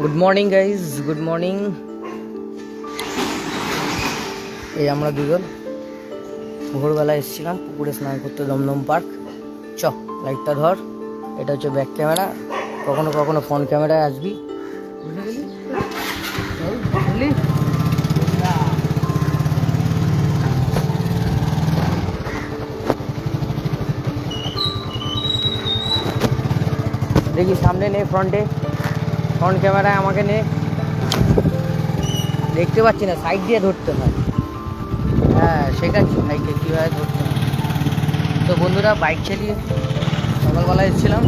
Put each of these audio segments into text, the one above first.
Good morning guys, good morning. এই আমরা দুজন ভোরবেলা এসেছিলাম পুকুরে স্নান করতে দমদম পার্ক। চ লাইটটা ধর, এটা হচ্ছে ব্যাক ক্যামেরা, কখনো কখনো ফ্রন্ট ক্যামেরায় আসবি, বুঝলি বুঝলি? দেখি সামনে নে, ফ্রন্ট ক্যামেরায় আমাকে নে। দেখতে পাচ্ছি না, সাইড দিয়ে ধরতে হয়। হ্যাঁ, শেখাচ্ছি ভাইকে কীভাবে ধরতে হয়। তো বন্ধুরা, বাইক চালিয়ে সকালবেলা এসেছিলাম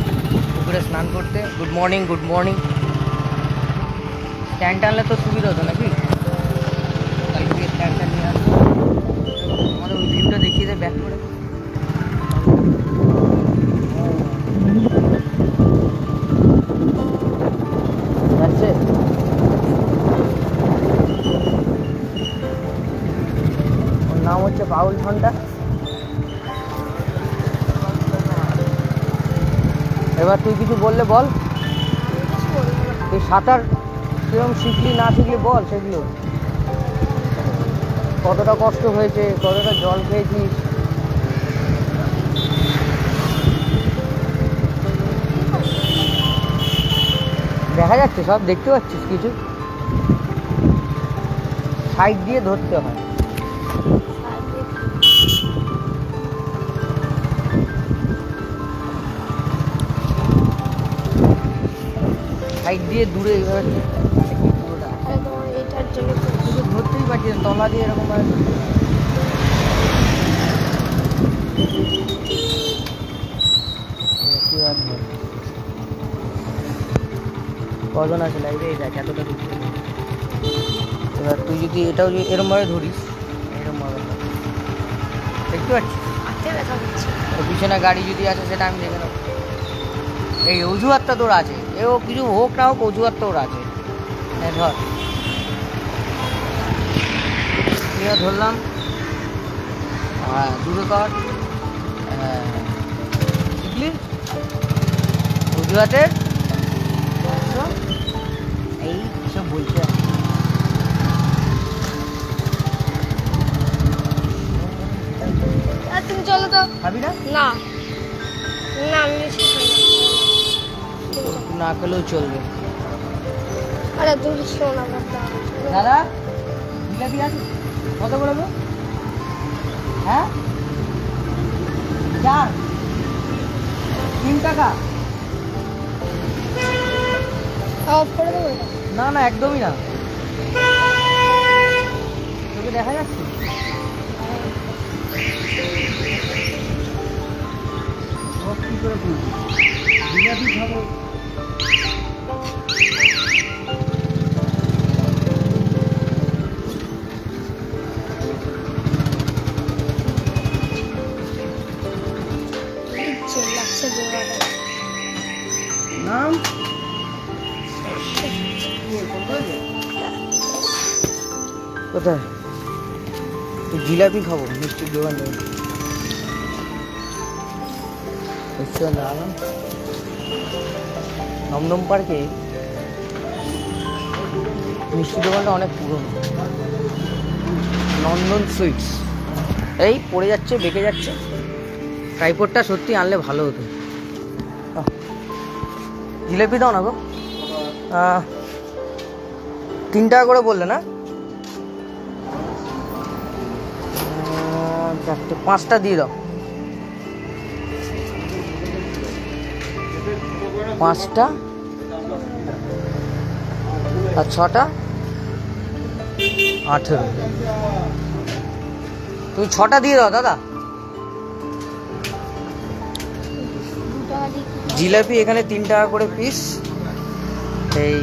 পুকুরে স্নান করতে। Good morning, good morning. Stand টানলে তো সুবিধা হতো নাকি? কালকে গিয়ে স্ট্যান্ডটা নিয়ে আসবো। আমাদের ওই ভিউটা দেখিয়ে দেয় ব্যাক করে। যাচ্ছে ওর নাম হচ্ছে পাউল ঘন্টা। এবার তুই কিছু বললে বল। তুই সাঁতার কিরকম শিখলি না শিখলি বল, সেগুলো কতটা কষ্ট হয়েছে, কতটা জল খেয়েছিস। দেখা যাচ্ছে, সব দেখতে পাচ্ছিস কিছু? সাইড দিয়ে ধরতে হয়। সাইড দিয়ে দূরে এইভাবে শুধু ধরতেই পারছি না, তলা দিয়ে এরকম ভাবে কজন আছে লাইভে? এই দেখ এতটা দূর থেকে। এবার তুই যদি এটাও যদি এরমভাবে ধরিস, এরমভাবে দেখতে পাচ্ছিস তো পিছনে গাড়ি যদি আছে সেটা আমি দেখে নেবো। এই অজুহাতটা তোর আছে, এও কিছু হোক না হোক অজুহাত তোর আছে। হ্যাঁ ধর, ধরলাম। হ্যাঁ, দূরে কর। হ্যাঁ, বুঝলি অজুহাতের এই সব বলছে। তুমি চলো তো। খাবি না? না না, আমি না খেলেও চলবে। আরে তুমি শোনা কথা। দাদা জিলাপি আছে কত করে গো? হ্যাঁ, 4 3 টাকা। অফ করে দেবো এটা? না না, একদমই না। তোকে দেখা যাচ্ছে? কি করে তুলবি? জিলাপি খাবো। নাম কোথায়? জিলাপি খাবো, মিষ্টির দোকান থেকে। দমদম পার্কে মিষ্টির দোকানটা অনেক পুরনো, নন্দন সুইটস। এই পড়ে যাচ্ছে, বেঁকে যাচ্ছে। ট্রাইপডটা সত্যি আনলে ভালো হতো। জিলেপি দাও না গো। 3 টাকা করে বললে না? 4টে 5টা দিয়ে দাও। 5টা আর 6টা 18। তুমি 6টা দিয়ে দাও দাদা। জিলাপি এখানে 3 টাকা করে পিস। এই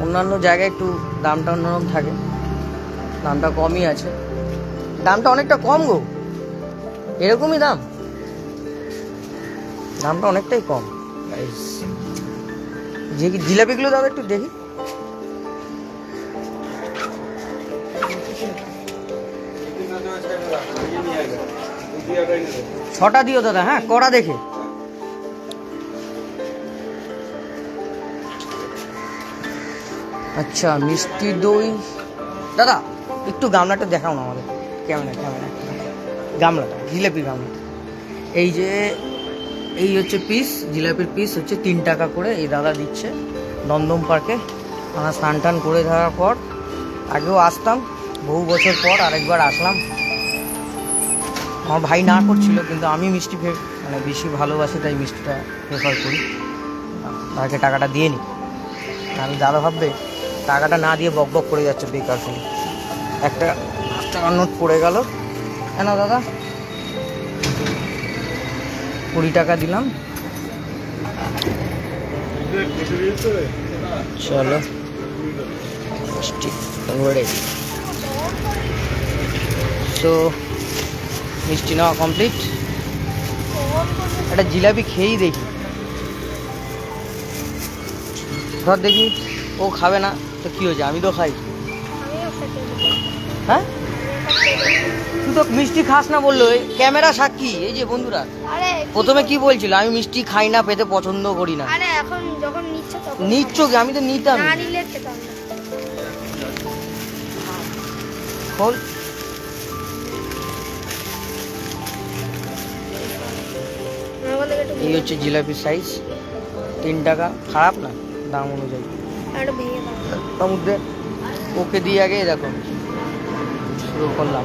অন্যান্য জায়গায় একটু দামটা অন্যরকম থাকে, দামটা কমই আছে। দামটা অনেকটা কম গো, এরকমই দামটা অনেকটাই কম। যে জিলাপিগুলো দাদা একটু দেখি। 6টা দিও দাদা, হ্যাঁ কড়া দেখে। আচ্ছা মিষ্টি দই দাদা একটু গামলাটা দেখাও না আমাদের ক্যামেরা গামলাটা জিলাপি গামলাটা এই যে এই হচ্ছে পিস জিলাপির পিস হচ্ছে 3 টাকা করে এই দাদা দিচ্ছে দমদম পার্কে। আমরা স্নান টান করে দেওয়ার পর আগেও আসতাম বহু বছর পর আরেকবার আসলাম। আমার ভাই না করছিল কিন্তু আমি মিষ্টি মানে বেশি ভালোবাসি তাই মিষ্টিটা প্রেফার করি। তাকে টাকাটা দিয়ে নি আমি দাদা ভাববে টাকাটা না দিয়ে বক বক করে যাচ্ছে বেকার ফোন। একটা 5 টাকার নোট পড়ে গেল কেন দাদা 20 টাকা দিলাম। চলো মিষ্টি রেডি। সো মিষ্টি নেওয়া কমপ্লিট। একটা জিলাপি খেয়েই দেখি ধর দেখি ও খাবে না তো কি হয়েছে আমি তো খাই। হ্যাঁ তুই তো মিষ্টি খাস না বললো ক্যামেরা সাক্ষী এই যে বন্ধুরা। প্রথমে কি বলছিল আমি মিষ্টি খাই না পেতে পছন্দ করি না। আরে এখন যখন নিচ্ছ তখন নিচ্ছ কি আমি তো নিতাম না নিলে খেতাম না। বল আমাদের একটু এই হচ্ছে জিলাপির সাইজ 3 টাকা খারাপ না দাম অনুযায়ী। একটু ভেঙে দাও। তার মধ্যে ওকে দিয়ে আগে দেখো শুরু করলাম।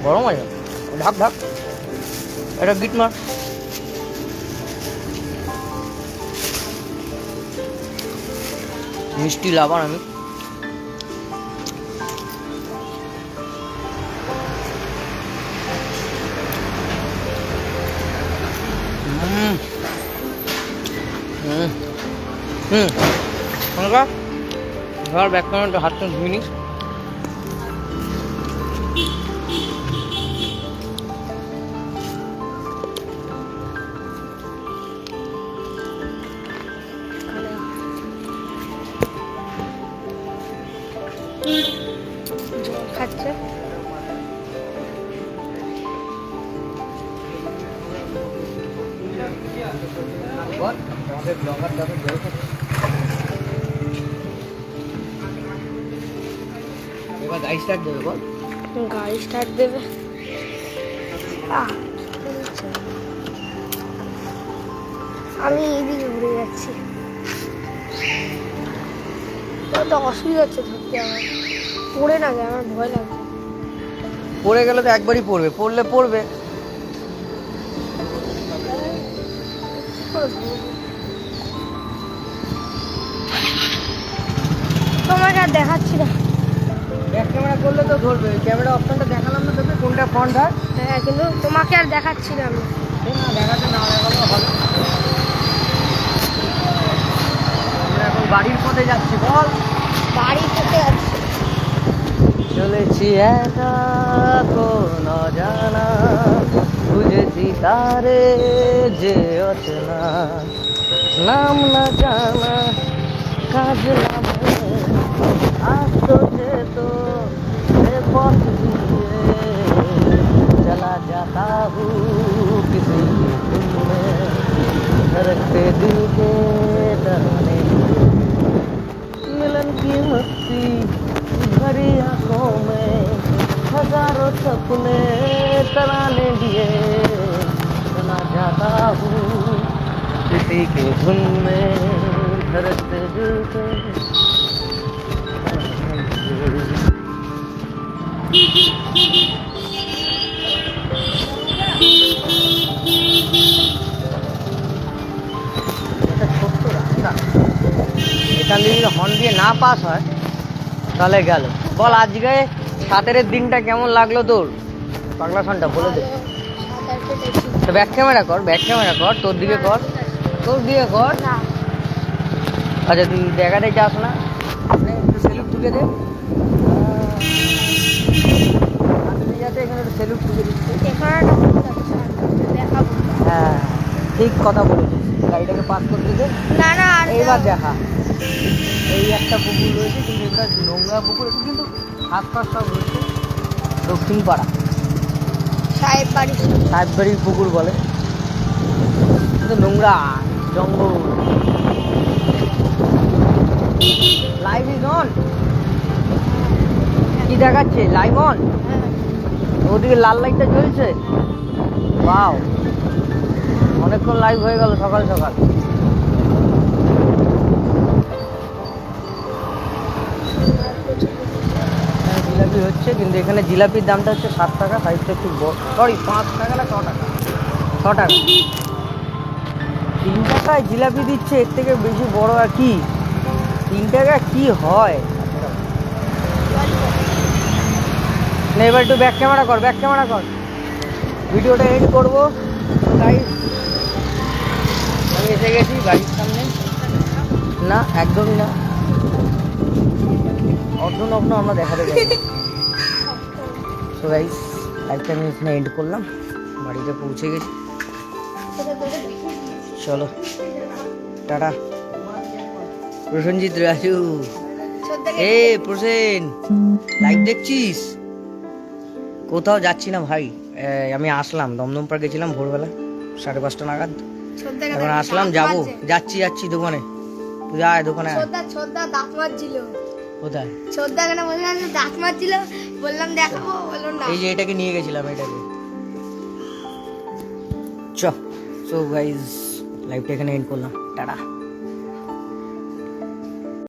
গরম আছে ঢাক ঢাক এটা গিট মার। মিষ্টি লাভার আমি। ধর ব্যাক ক্যামেরাটা হাতটা ধুয়ে নিস। জল খাচ্ছে। এবার গাড়ি স্টার্ট দেবে বল। গাড়ি স্টার্ট দেবে। আমি এইদিকে ঘুরে যাচ্ছি। তো অসুবিধা হচ্ছে ধরতে আমার পড়ে না যায় আমার ভয় লাগছে। পড়ে গেলে তো একবারই পড়বে পড়বে। তোমাকে আর দেখাচ্ছি না। ব্যাক ক্যামেরা করলে তো ধরবে ক্যামেরা অপশনটা দেখালাম না তোকে কোনটা ফ্রন্ট হয়। হ্যাঁ কিন্তু তোমাকে আর দেখাচ্ছি না আমি। না দেখাতে না দেখালেও হবে। আমরা এখন বাড়ির পথে যাচ্ছি বল। বাড়ি থেকে যাচ্ছি। চলেছি একা কোন জানা বুঝেছি তারে যে অচেনা নাম না জানা কাজ না আসতো যেত সে পথ দিয়ে चला जाता हूँ किसी धुन में धड़कते दिल के तराने मिलन की मस्ती भरी आंखों में हजारों सपने तराने दिए चला जाता हूँ किसी के धुन में धड़कते दिल के এখান দিয়ে যদি হর্ন দিয়ে না পাস হয় তাহলে গেল। বল আজকে 7-এর দিনটা কেমন লাগলো তোর পাগলা সনটা বলে দে। তো ব্যাক ক্যামেরা কর তোর দিকে কর না আচ্ছা তুই দেখাতে যাস না একটু সেলুট ঠুকে দে। যাতে এখানে একটু সেলুট ঠুকে দিচ্ছি। দেখাবো হ্যাঁ ঠিক কথা বলেছিস গাড়িটাকে পাস করতে দে। না না আর এইবার দেখা এই একটা পুকুর রয়েছে কিন্তু এটা নোংরা পুকুর একটু কিন্তু আশপাশ সব রয়েছে দক্ষিণ পাড়া সাহেব সাহেববাড়ির পুকুর বলে কিন্তু নোংরা জঙ্গল লাইভ ইজ অন। কি দেখাচ্ছে? Live on. হ্যাঁ ওদিকে লাল লাইটটা জ্বলছে। ওয়াও, অনেকক্ষণ লাইভ হয়ে গেল সকাল সকাল। এখানে জিলাপি হচ্ছে, কিন্তু এখানে জিলাপির দামটা হচ্ছে 7 টাকা, সাইজটা একটু সরি 5 টাকা না 6 টাকা, 6 টাকা। 3 টাকায় জিলাপি দিচ্ছে, এর থেকে বেশি বড় আর কি? 3 টাকা কি হয়? না, এবার একটু ব্যাক ক্যামেরা কর, ব্যাক ক্যামেরা কর, ভিডিওটা এন্ড করবো। গাইস, আমি এসে গেছি গাড়ির সামনে। না, একদমই না, অর্ধনগ্ন আমরা দেখাতে পারি। তো গাইস, লাইভটা আমি এখানে এন্ড করলাম, বাড়িতে পৌঁছে গেছি। চলো টাটা। প্রসেনজিৎ রাজু, এ প্রসেন, লাইভ দেখছিস? কোথাও যাচ্ছি না ভাই, আমি আসলাম, দমদম পার্ক গেছিলাম ভোরবেলা 5:30 নাগাদ। এখন আসলাম, যাবো, যাচ্ছি দোকানে। তুই আয় দোকানে আয়। ছোদ্দা দাঁত মারছিল। কোথায়? ছোদ্দা এখানে বসে আছে, দাঁত মারছিল, বললাম দেখাবো, বললো না। এই যে এটাকে নিয়ে গেছিলাম, এটাকে। সো গাইজ, লাইভটা এখানে এন্ড করলাম, টাটা।